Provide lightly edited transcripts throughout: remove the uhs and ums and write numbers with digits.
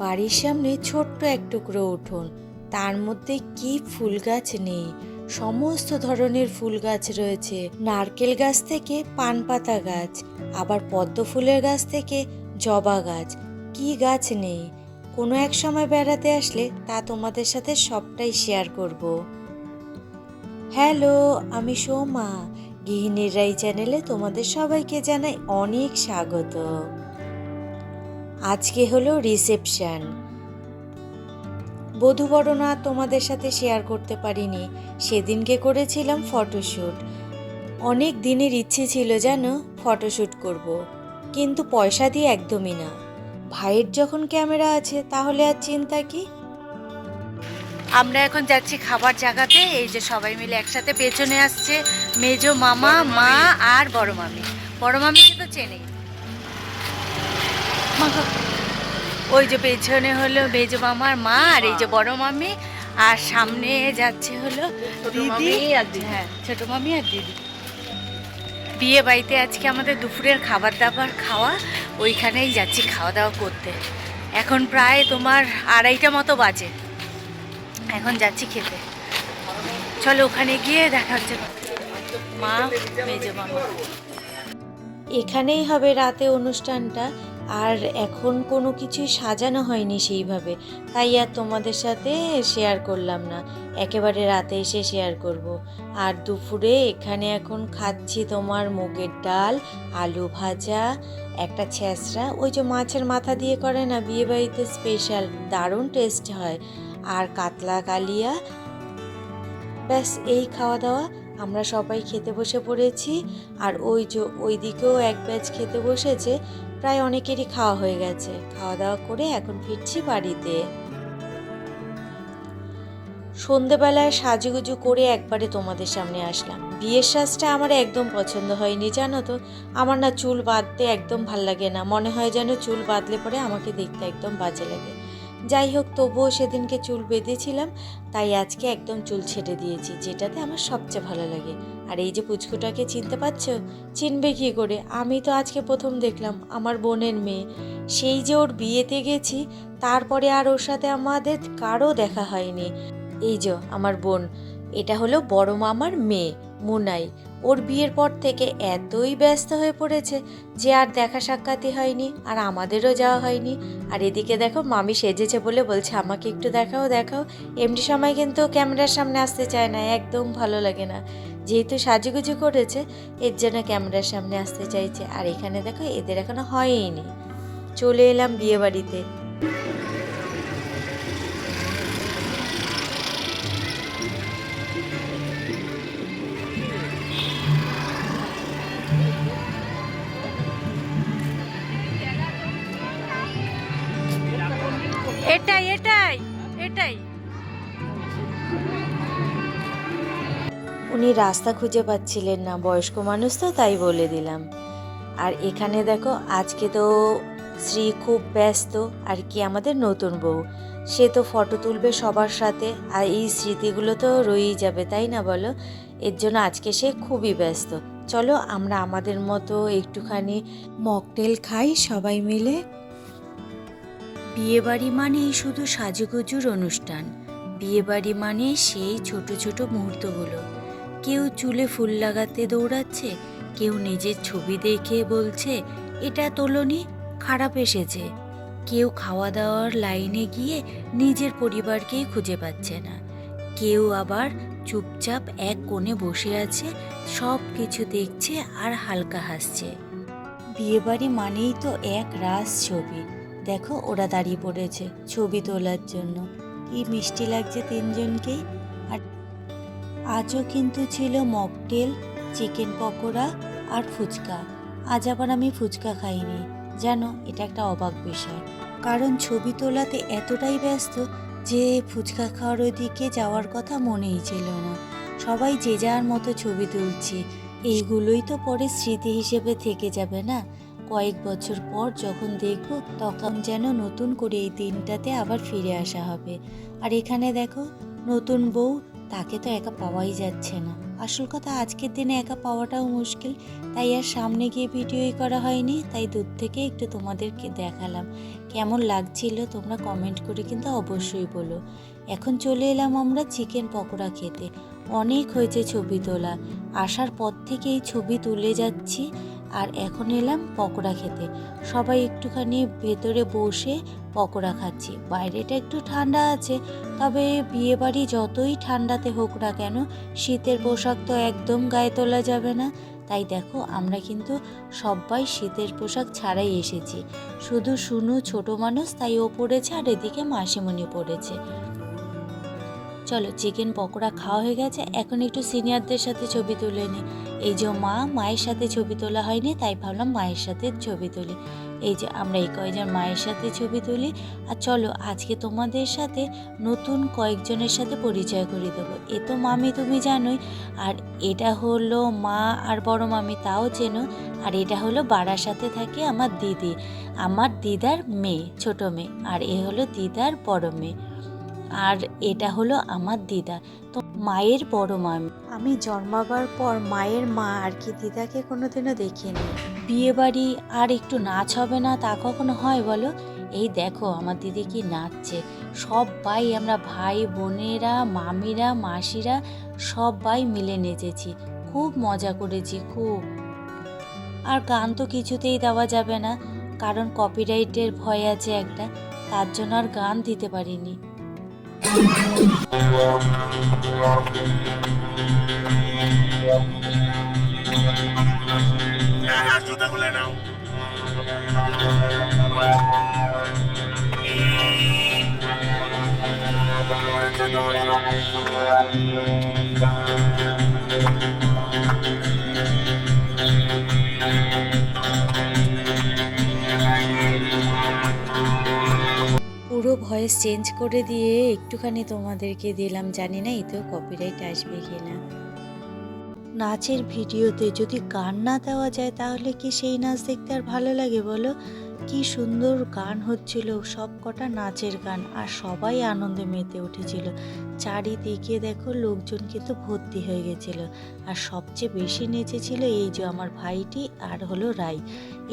বাড়ির সামনে ছোট্ট এক টুকরো উঠোন, তার মধ্যে কি ফুল গাছ নেই। সমস্ত ধরনের ফুল গাছ রয়েছে, নারকেল গাছ থেকে পান পাতা গাছ, আবার পদ্ম ফুলের গাছ থেকে জবা গাছ, কি গাছ নেই। কোনো এক সময় বেড়াতে আসলে তা তোমাদের সাথে সবটাই শেয়ার করব। হ্যালো, আমি সোমা। গৃহিণীর রাই চ্যানেলে তোমাদের সবাইকে জানাই অনেক স্বাগত। আজকে হলো রিসেপশন। বধূবরণা তোমাদের সাথে শেয়ার করতে পারিনি, সেদিনকে করেছিলাম ফটোশ্যুট। অনেক দিনের ইচ্ছে ছিল জানো ফটোশ্যুট করব, কিন্তু পয়সা দিয়ে একদমই না। ভাইয়ের যখন ক্যামেরা আছে তাহলে আর চিন্তা কি। আমরা এখন যাচ্ছি খাবার জায়গাতে। এই যে সবাই মিলে একসাথে, পেছনে আসছে মেজো মামা, মা আর বড় মামি। বড় মামিকে তো চেনেই। ওই যে পেছনে হলো মেজো মামার মা, আর এই যে বড় মামি, আর সামনে যাচ্ছে হলো দিদি। হ্যাঁ, ছোট মামি আর দিদি। বিয়ে বাড়িতে আজকে আমাদের দুপুরের খাবার দাবার খাওয়া, ওইখানেই যাচ্ছি খাওয়া দাওয়া করতে। এখন প্রায় তোমার 2:30 মতো বাজে, এখন যাচ্ছি খেতে। চলো ওখানে গিয়ে দেখা হচ্ছে মা, মেজো মামা। এখানেই হবে রাতে অনুষ্ঠানটা, আর এখন কোনো কিছুই সাজানো হয়নি সেইভাবে, তাই আর তোমাদের সাথে শেয়ার করলাম না, একেবারে রাতে এসে শেয়ার করব। আর দুপুরে এখানে এখন খাচ্ছি তোমার মুগের ডাল, আলু ভাজা, একটা ছেঁচড়া, ওই যে মাছের মাথা দিয়ে করে না বিয়েবাড়িতে স্পেশাল, দারুণ টেস্ট হয়, আর কাতলা কালিয়া। ব্যাস এই খাওয়া দাওয়া। আমরা সবাই খেতে বসে পড়েছি, আর ওই যে ওই দিকেও এক ব্যাচ খেতে বসেছে। প্রায় অনেকেরই খাওয়া হয়ে গেছে। খাওয়া দাওয়া করে এখন ফিরছি বাড়িতে। সন্ধেবেলায় সাজুগুজু করে একবারে তোমাদের সামনে আসলাম। বিয়ের সাজটা আমার একদম পছন্দ হয়নি জানো তো। আমার না চুল বাঁধতে একদম ভাল লাগে না, মনে হয় যেন চুল বাঁধলে পরে আমাকে দেখতে একদম বাজে লাগে। যাই হোক, তবুও সেদিনকে চুল বেঁধেছিলাম, তাই আজকে একদম চুল ছেটে দিয়েছি, যেটাতে আমার সবচেয়ে ভালো লাগে। আর এই যে পুচকুটাকে চিনতে পারছো? চিনবে কী করে, আমি তো আজকে প্রথম দেখলাম, আমার বোনের মেয়ে। সেই যে ওর বিয়েতে গেছি, তারপরে আর ওর সাথে আমাদের কারো দেখা হয়নি। এই যে আমার বোন, এটা হলো বড় মামার মেয়ে মুনাই। ওর বিয়ের পর থেকে এতই ব্যস্ত হয়ে পড়েছে যে আর দেখা সাক্ষাৎই হয়নি, আর আমাদেরও যাওয়া হয়নি। আর এদিকে দেখো মামি সেজেছে বলে বলছে আমাকে একটু দেখাও দেখাও। এমনি সময় কিন্তু ক্যামেরার সামনে আসতে চায় না, একদম ভালো লাগে না। যেহেতু সাজুগুজু করেছে, এর জন্য ক্যামেরার সামনে আসতে চাইছে। আর এখানে দেখো এদের এখনো হয়নি। চলে এলাম বিয়ে বাড়িতে। এটাই এটাই এটাই। উনি রাস্তা খুঁজে পাচ্ছিলেন না, বয়স্ক মানুষ তো, তাই বলে দিলাম। আর এখানে দেখো আজকে তো শ্রী খুব ব্যস্ত, আর কি আমাদের নতুন বউ, সে তো ফটো তুলবে সবার সাথে, আর এই স্মৃতিগুলো তো রয়েই যাবে, তাই না বলো? এর জন্য আজকে সে খুবই ব্যস্ত। চলো আমরা আমাদের মতো একটুখানি মকটেল খাই সবাই মিলে। বিয়েবাড়ি মানেই শুধু সাজুগুজুর অনুষ্ঠান, বিয়েবাড়ি মানে সেই ছোট ছোট মুহূর্তগুলো। কেউ চুলে ফুল লাগাতে দৌড়াচ্ছে, কেউ নিজের ছবি দেখে বলছে এটা তোলনি, খারাপ এসেছে, কেউ খাওয়া দাওয়ার লাইনে গিয়ে নিজের পরিবারকেই খুঁজে পাচ্ছে না, কেউ আবার চুপচাপ এক কোণে বসে আছে, সব কিছু দেখছে আর হালকা হাসছে। বিয়েবাড়ি মানেই তো এক রাস ছবি। দেখো ওরা দাঁড়িয়ে পড়েছে ছবি তোলার জন্য, কি মিষ্টি লাগছে তিনজনকেই। আর আজও কিন্তু ছিল মকটেল, চিকেন পকোড়া আর ফুচকা। আজ আবার আমি ফুচকা খাইনি, জানো এটা একটা অবাক বিষয়, কারণ ছবি তোলাতে এতটাই ব্যস্ত যে ফুচকা খাওয়ার ওইদিকে যাওয়ার কথা মনেই ছিল না। সবাই যে যার মতো ছবি তুলছি, এইগুলোই তো পরে স্মৃতি হিসেবে থেকে যাবে না। কয়েক বছর পর যখন দেখব, তখন যেন নতুন করে এই দিনটাতে আবার ফিরে আসা হবে। আর এখানে দেখো নতুন বউ, তাকে তো একা পাওয়াই যাচ্ছে না, আসল কথা আজকের দিনে একা পাওয়াটাও মুশকিল, তাই আর সামনে গিয়ে ভিডিওই করা হয়নি, তাই দূর থেকে একটু তোমাদেরকে দেখালাম। কেমন লাগছিল তোমরা কমেন্ট করে কিন্তু অবশ্যই বলো। এখন চলে এলাম আমরা চিকেন পকোড়া খেতে। অনেক হয়েছে ছবি তোলা, আসার পর থেকেই ছবি তুলে যাচ্ছি, আর এখন এলাম পকোড়া খেতে। সবাই একটুখানি ভেতরে বসে পকোড়া খাচ্ছি। বাইরেটা একটু ঠান্ডা আছে, তবে বিয়েবাড়ি যতই ঠান্ডাতে হোক না কেন, শীতের পোশাক তো একদম গায়ে তোলা যাবে না। তাই দেখো আমরা কিন্তু সবাই শীতের পোশাক ছাড়াই এসেছি, শুধু শুনু ছোট মানুষ তাই ও পড়েছে, আর এদিকে মাসিমণি পড়েছে। চলো চিকেন পকোড়া খাওয়া হয়ে গেছে, এখন একটু সিনিয়রদের সাথে ছবি তুলে নিই। এই যে মায়ের সাথে ছবি তোলা হয়নি, তাই ভাবলাম মায়ের সাথে ছবি তুলি। এই যে আমরা এই কয়েকজন মায়ের সাথে ছবি তুলি। আর চলো আজকে তোমাদের সাথে নতুন কয়েকজনের সাথে পরিচয় করিয়ে দেবো। এ তো মামি তুমি জানোই, আর এটা হলো মা আর বড় মামি, তাও চেনো। আর এটা হলো বারাসাতে থাকে আমার দিদি, আমার দিদার মেয়ে, ছোট মেয়ে। আর এ হলো দিদার বড় মেয়ে, আর এটা হলো আমার দিদা, তো মায়ের বড় মামি। আমি জন্মাবার পর মায়ের মা আর কি দিদাকে কোনোদিনও দেখিনি। বিয়ে বাড়ি আর একটু নাচ হবে না তা কখনো হয় বলো? এই দেখো আমার দিদি কি নাচছে। সবাই আমরা ভাই বোনেরা, মামিরা, মাসিরা সবাই মিলে নেচেছি, খুব মজা করেছি খুব। আর গান তো কিছুতেই দেওয়া যাবে না, কারণ কপিরাইটের ভয় আছে একটা, তার জন্য আর গান দিতে পারিনি। পুরো ভয়েস চেঞ্জ করে দিয়ে একটুখানি তোমাদেরকে দিলাম, জানি না এতেও কপিরাইট আসবে কিনা। নাচের ভিডিওতে যদি গান না দেওয়া যায় তাহলে কি সেই নাচ দেখতে আর ভালো লাগে বলো? কি সুন্দর গান হচ্ছিল, সব কটা নাচের গান, আর সবাই আনন্দে মেতে উঠেছিল। চারিদিকে দেখো লোকজন কিন্তু ভর্তি হয়ে গেছিল। আর সবচেয়ে বেশি নেচেছিল এই যে আমার ভাইটি আর হলো রাই,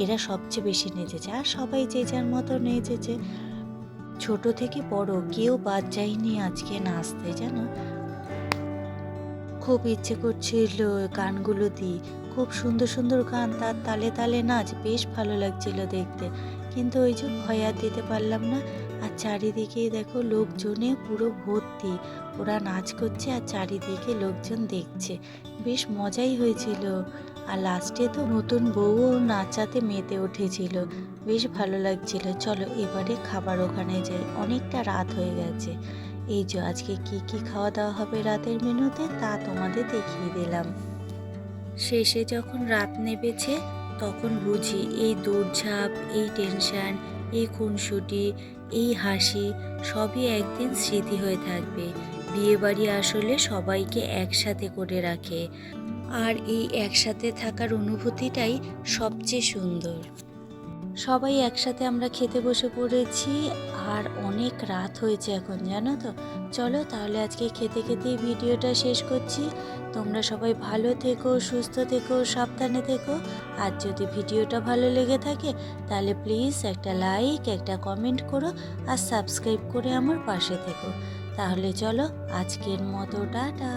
এরা সবচেয়ে বেশি নেচেছে। আর সবাই যে যার মতো নেচেছে, ছোট থেকে বড় কেউ বাদ যায়নি আজকে নাচতে, জানো। খুব ইচ্ছে করছিল গানগুলো দিই, খুব সুন্দর সুন্দর গান, তার তালে তালে নাচ, বেশ ভালো লাগছিল দেখতে। কিন্তু ওই যে ভয় আর দিতে পারলাম না। আর চারিদিকে দেখো লোকজনে পুরো ভর্তি, ওরা নাচ করছে আর চারিদিকে লোকজন দেখছে, বেশ মজাই হয়েছিল। আর লাস্টে তো নতুন বউও নাচাতে মেতে উঠেছিল, বেশ ভালো লাগছিল। চলো এবারে খাবার ওখানে যাই, অনেকটা রাত হয়ে গেছে। এই যে আজকে কি কি খাওয়া দাওয়া হবে রাতের মেনুতে তা তোমাদের দেখিয়ে দিলাম। শেষে যখন রাত নেমেছে তখন বুঝি এই দৌড়ঝাঁপ, এই টেনশন, এই খুনসুটি, এই হাসি সবই একদিন স্মৃতি হয়ে থাকবে। বিয়েবাড়ি আসলে সবাইকে একসাথে করে রাখে, আর এই একসাথে থাকার অনুভূতিটাই সবচেয়ে সুন্দর। সবাই একসাথে আমরা খেতে বসে পড়েছি, আর অনেক রাত হয়েছে এখন, জানো তো। চলো তাহলে আজকে খেতে খেতেই ভিডিওটা শেষ করছি। তোমরা সবাই ভালো থেকো, সুস্থ থেকো, সাবধানে থেকো। আর যদি ভিডিওটা ভালো লেগে থাকে তাহলে প্লিজ একটা লাইক, একটা কমেন্ট করো, আর সাবস্ক্রাইব করে আমার পাশে থেকো। তাহলে চলো আজকের মতো টাটা।